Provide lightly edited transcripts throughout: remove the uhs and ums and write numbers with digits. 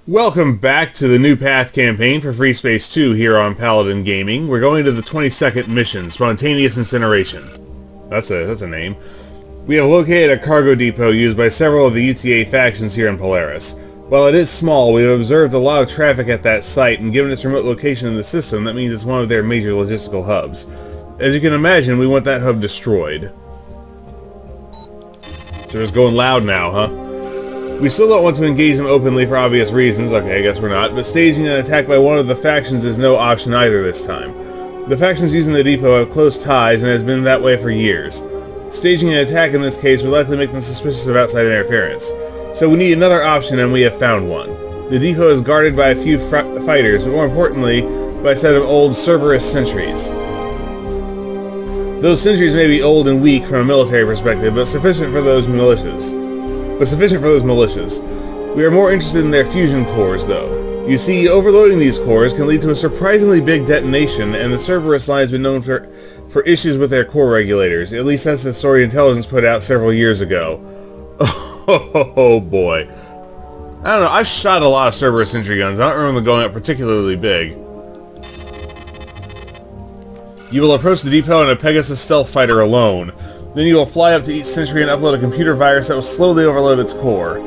Welcome back to the New Path campaign for Freespace 2 here on Paladin Gaming. We're going to the 22nd mission, Spontaneous Incineration. That's a name. We have located a cargo depot used by several of the UTA factions here in Polaris. While it is small, we have observed a lot of traffic at that site, and given its remote location in the system, that means it's one of their major logistical hubs. As you can imagine, we want that hub destroyed. So it's going loud now, huh? We still don't want to engage them openly for obvious reasons, okay, I guess we're not, but staging an attack by one of the factions is no option either this time. The factions using the depot have close ties and has been that way for years. Staging an attack in this case would likely make them suspicious of outside interference. So we need another option, and we have found one. The depot is guarded by a few fighters, but more importantly, by a set of old Cerberus sentries. Those sentries may be old and weak from a military perspective, but sufficient for those militias. We are more interested in their fusion cores, though. You see, overloading these cores can lead to a surprisingly big detonation, and the Cerberus line has been known for issues with their core regulators. At least that's the story Intelligence put out several years ago. Oh boy. I don't know, I've shot a lot of Cerberus sentry guns. I don't remember them going up particularly big. You will approach the depot in a Pegasus stealth fighter alone. Then you will fly up to each sentry and upload a computer virus that will slowly overload its core.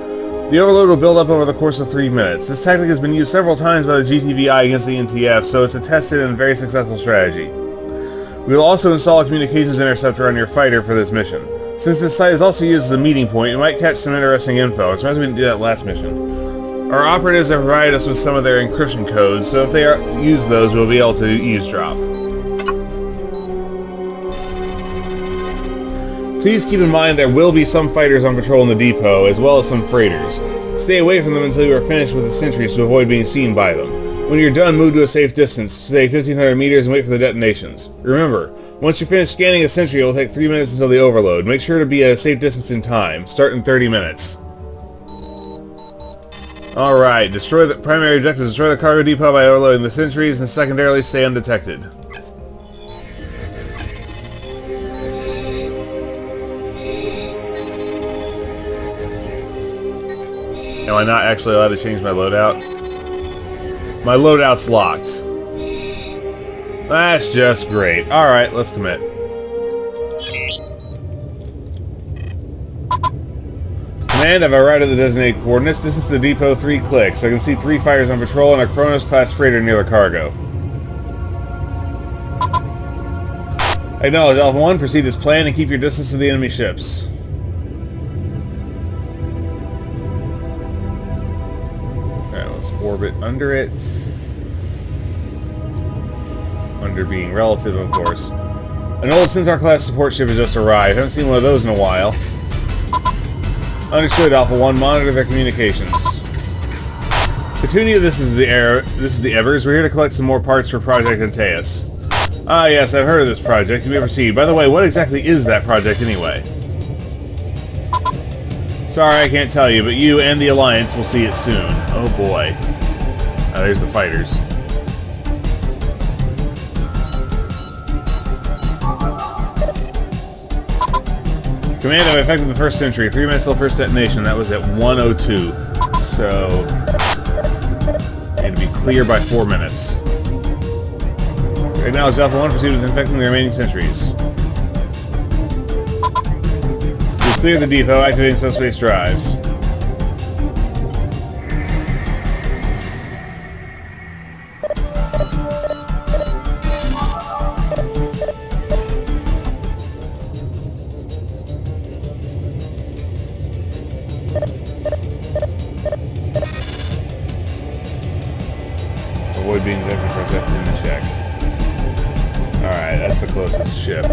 The overload will build up over the course of 3 minutes. This tactic has been used several times by the GTVI against the NTF, so it's a tested and very successful strategy. We will also install a communications interceptor on your fighter for this mission. Since this site is also used as a meeting point, you might catch some interesting info. It's reminds me to do that last mission. Our operatives have provided us with some of their encryption codes, so if they use those, we'll be able to eavesdrop. Please keep in mind there will be some fighters on patrol in the depot, as well as some freighters. Stay away from them until you are finished with the sentries to avoid being seen by them. When you're done, move to a safe distance, say 1500 meters, and wait for the detonations. Remember, once you finish scanning a sentry, it will take 3 minutes until the overload. Make sure to be at a safe distance in time. Start in 30 minutes. Alright, destroy the primary objective, destroy the cargo depot by overloading the sentries, and secondarily stay undetected. Am I not actually allowed to change my loadout? My loadout's locked. That's just great. Alright, let's commit. Command, I've arrived at the designated coordinates. Distance to the depot 3 clicks. I can see 3 fighters on patrol and a Kronos-class freighter near the cargo. Acknowledge Alpha 1, proceed as planned and keep your distance to the enemy ships. Orbit under it. Under being relative, of course. An old Centaur-class support ship has just arrived. Haven't seen one of those in a while. Understood, Alpha 1. Monitor their communications. Petunia, this is the Evers. We're here to collect some more parts for Project Antaeus. Ah, yes, I've heard of this project. You may proceed. By the way, what exactly is that project anyway? Sorry, I can't tell you, but you and the Alliance will see it soon. Oh boy. Oh, there's the fighters. Command, I've effected the first sentry. 3 minutes till first detonation. That was at 1:02. So, need to be clear by 4 minutes. Acknowledge Alpha 1, proceed with infecting the remaining sentries. We clear the depot, activating subspace drives. Avoid being detected for a second in the check. Alright, that's the closest ship.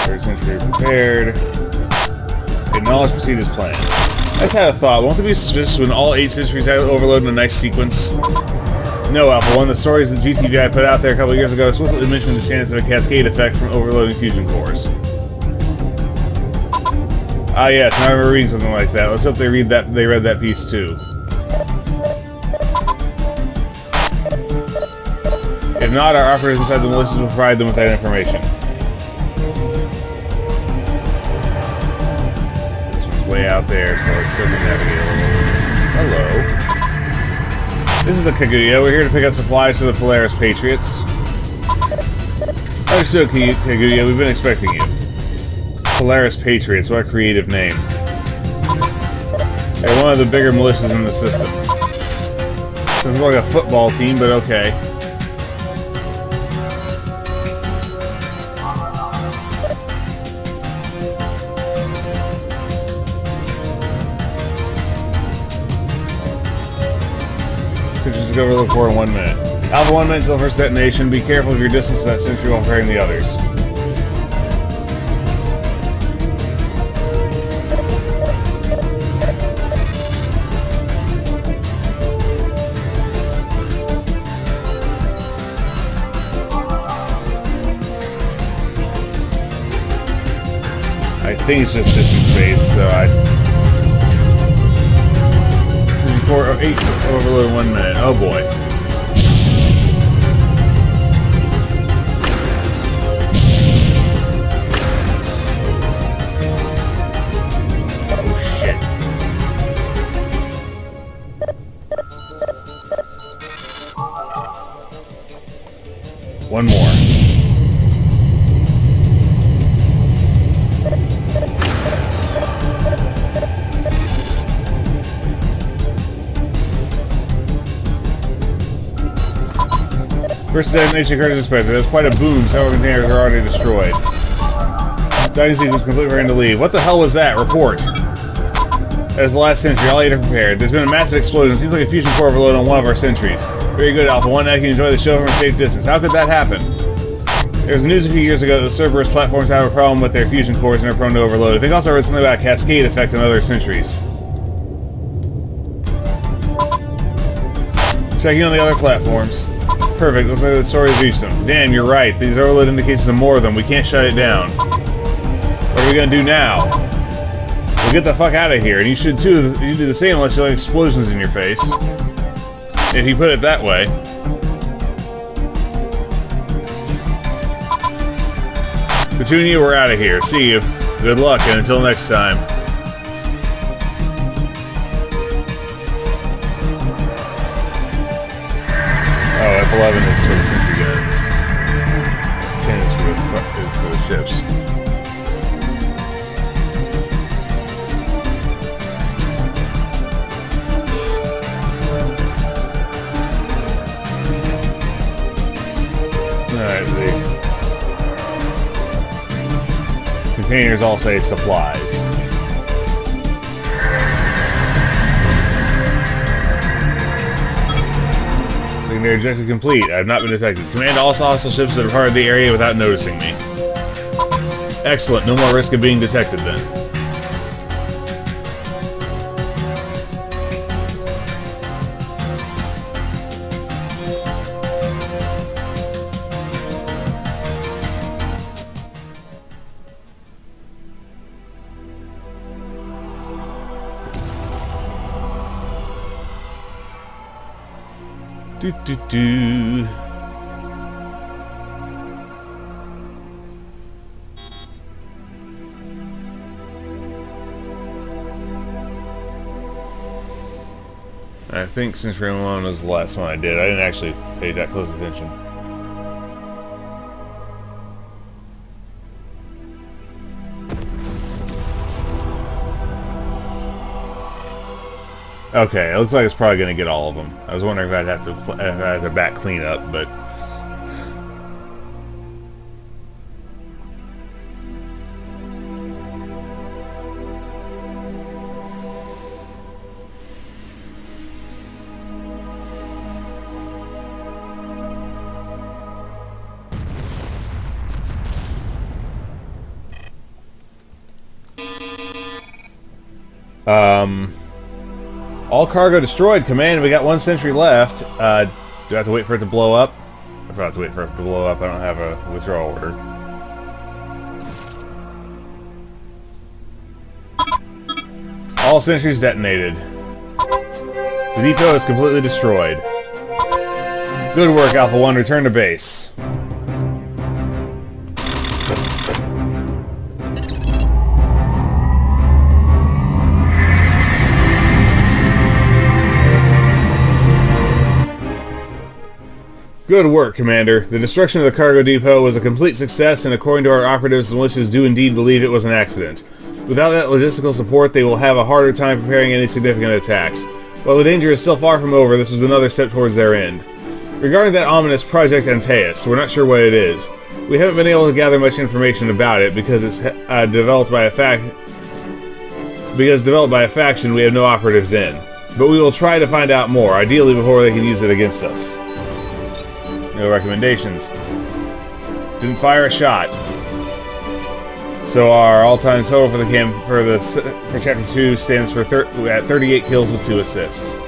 Third sentry prepared. Acknowledge, proceed as planned. I just had a thought. Won't there be suspicious when all 8 sentries have overload in a nice sequence? No, Alpha 1. The stories that GTVI put out there a couple years ago explicitly mentioned the chance of a cascade effect from overloading fusion cores. Ah yes, now I remember reading something like that. Let's hope they read that piece too. If not, our operators inside the militias will provide them with that information. way out there, so let's circumnavigate a little. Hello. This is the Kaguya. We're here to pick up supplies for the Polaris Patriots. Understood, Kaguya. We've been expecting you. Polaris Patriots. What a creative name. They're one of the bigger militias in the system. Sounds more like a football team, but okay. Just go over the core in 1 minute. Alpha 1 minute until first detonation. Be careful of your distance to that sentry while preparing the others. I think it's just distance based, so Core 8 overload in 1 minute. Oh boy. Oh shit. One more. First detonation occurred as expected. That's quite a boom. Several containers are already destroyed. Diving sequence complete. We're going to leave. What the hell was that? Report. That is the last sentry. All eight are prepared. There's been a massive explosion. It seems like a fusion core overload on one of our sentries. Very good, Alpha 1. Now you can enjoy the show from a safe distance. How could that happen? There was news a few years ago that the Cerberus platforms have a problem with their fusion cores and are prone to overload. I think also heard something about a cascade effect on other sentries. Checking on the other platforms. Perfect. Looks like the story has reached them. Damn, you're right. These overload indications of more of them. We can't shut it down. What are we gonna do now? We'll get the fuck out of here. And you should too. You do the same unless you like explosions in your face. If you put it that way. Petunia, we're out of here. See you. Good luck, and until next time. F11 is for the sentry guns. 10 is for the ships. Alright, the containers all say supplies. Secondary objective complete. I have not been detected. Command all hostile ships that are part of the area without noticing me. Excellent. No more risk of being detected then. Do. I think since Raymond Alone was the last one I did, I didn't actually pay that close attention. Okay, it looks like it's probably going to get all of them. I was wondering if I'd have to back clean up, but... all cargo destroyed, Command. We got one sentry left. Do I have to wait for it to blow up? If I have to wait for it to blow up, I don't have a withdrawal order. All sentries detonated. The depot is completely destroyed. Good work, Alpha 1. Return to base. Good work, Commander. The destruction of the cargo depot was a complete success, and according to our operatives, the militias do indeed believe it was an accident. Without that logistical support, they will have a harder time preparing any significant attacks. While the danger is still far from over, this was another step towards their end. Regarding that ominous Project Antaeus, we're not sure what it is. We haven't been able to gather much information about it because it's developed by a faction we have no operatives in. But we will try to find out more, ideally before they can use it against us. No recommendations. Didn't fire a shot. So our all-time total for Chapter 2 stands at 38 kills with 2 assists.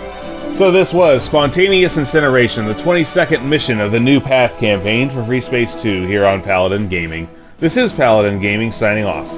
So this was Spontaneous Incineration, the 22nd mission of the New Path campaign for Freespace 2 here on Paladin Gaming. This is Paladin Gaming signing off.